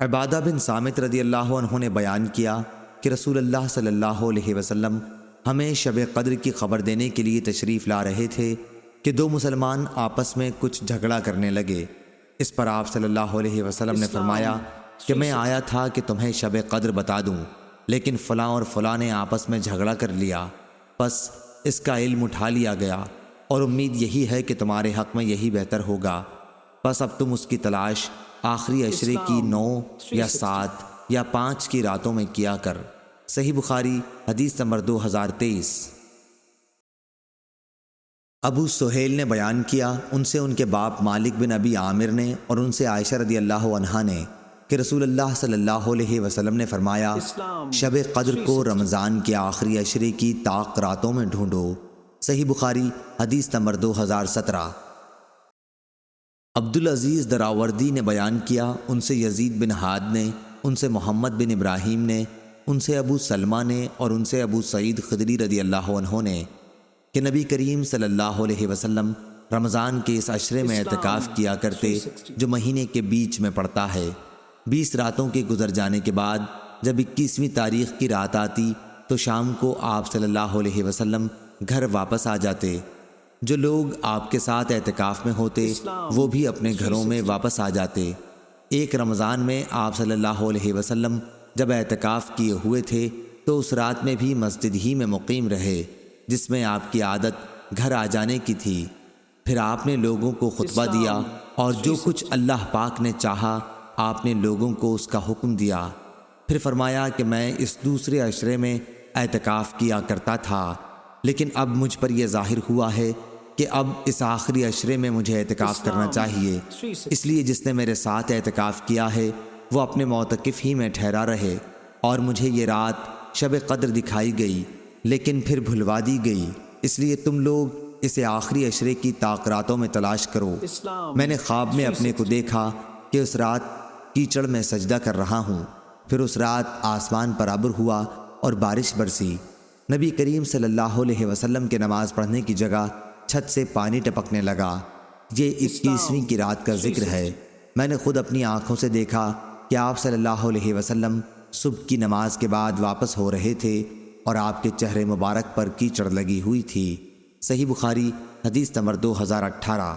عبادہ بن صامت رضی اللہ عنہ نے بیان کیا کہ رسول اللہ صلی اللہ علیہ وسلم ہمیں شب قدر کی خبر دینے کے لیے تشریف لا رہے تھے کہ دو مسلمان آپس میں کچھ جھگڑا کرنے لگے۔ اس پر آپ صلی اللہ علیہ وسلم نے فرمایا کہ میں آیا تھا کہ تمہیں شب قدر بتا دوں، لیکن فلاں اور فلاں نے آپس میں جھگڑا کر لیا، بس اس کا علم اٹھا لیا گیا اور امید یہی ہے کہ تمہارے حق میں یہی بہتر ہوگا، بس اب تم اس کی تلاش آخری عشرے کی 9 یا 7 یا 5 کی راتوں میں کیا کر۔ صحیح بخاری حدیث نمبر 2023۔ ابو سہیل نے بیان کیا ان سے ان کے باپ مالک بن ابی عامر نے اور ان سے عائشہ رضی اللہ عنہا نے کہ رسول اللہ صلی اللہ علیہ وسلم نے فرمایا شب قدر کو رمضان کے آخری عشرے کی طاق راتوں میں ڈھونڈو۔ صحیح بخاری حدیث نمبر 2017۔ عبدالعزیز دراوردی نے بیان کیا ان سے یزید بن ہاد نے، ان سے محمد بن ابراہیم نے، ان سے ابو سلمہ نے اور ان سے ابو سعید خدری رضی اللہ عنہ نے کہ نبی کریم صلی اللہ علیہ وسلم رمضان کے اس عشرے میں اعتکاف کیا کرتے جو مہینے کے بیچ میں پڑتا ہے۔ 20 راتوں کے گزر جانے کے بعد جب 21ویں تاریخ کی رات آتی تو شام کو آپ صلی اللہ علیہ وسلم گھر واپس آ جاتے۔ جو لوگ آپ کے ساتھ اعتکاف میں ہوتے وہ بھی اپنے گھروں میں واپس آ جاتے۔ ایک رمضان میں آپ صلی اللہ علیہ وسلم جب اعتکاف کیے ہوئے تھے تو اس رات میں بھی مسجد ہی میں مقیم رہے جس میں آپ کی عادت گھر آ جانے کی تھی۔ پھر آپ نے لوگوں کو خطبہ دیا اور جو کچھ اللہ پاک نے چاہا آپ نے لوگوں کو اس کا حکم دیا۔ پھر فرمایا کہ میں اس دوسرے عشرے میں اعتکاف کیا کرتا تھا، لیکن اب مجھ پر یہ ظاہر ہوا ہے کہ اب اس آخری عشرے میں مجھے اعتکاف کرنا چاہیے، اس لیے جس نے میرے ساتھ اعتکاف کیا ہے وہ اپنے معتکف ہی میں ٹھہرا رہے۔ اور مجھے یہ رات شب قدر دکھائی گئی لیکن پھر بھلوا دی گئی، اس لیے تم لوگ اسے آخری عشرے کی طاق راتوں میں تلاش کرو۔ میں نے خواب میں اپنے کو دیکھا کہ اس رات کیچڑ میں سجدہ کر رہا ہوں، پھر اس رات آسمان پر ابر ہوا اور بارش برسی۔ نبی کریم صلی اللہ علیہ وسلم کے نماز پڑھنے کی جگہ چھت سے پانی ٹپکنے لگا۔ یہ 21ویں کی رات کا ذکر ہے۔ میں نے خود اپنی آنکھوں سے دیکھا کہ آپ صلی اللہ علیہ وسلم صبح کی نماز کے بعد واپس ہو رہے تھے اور آپ کے چہرے مبارک پر کیچڑ لگی ہوئی تھی۔ صحیح بخاری حدیث نمبر 2018۔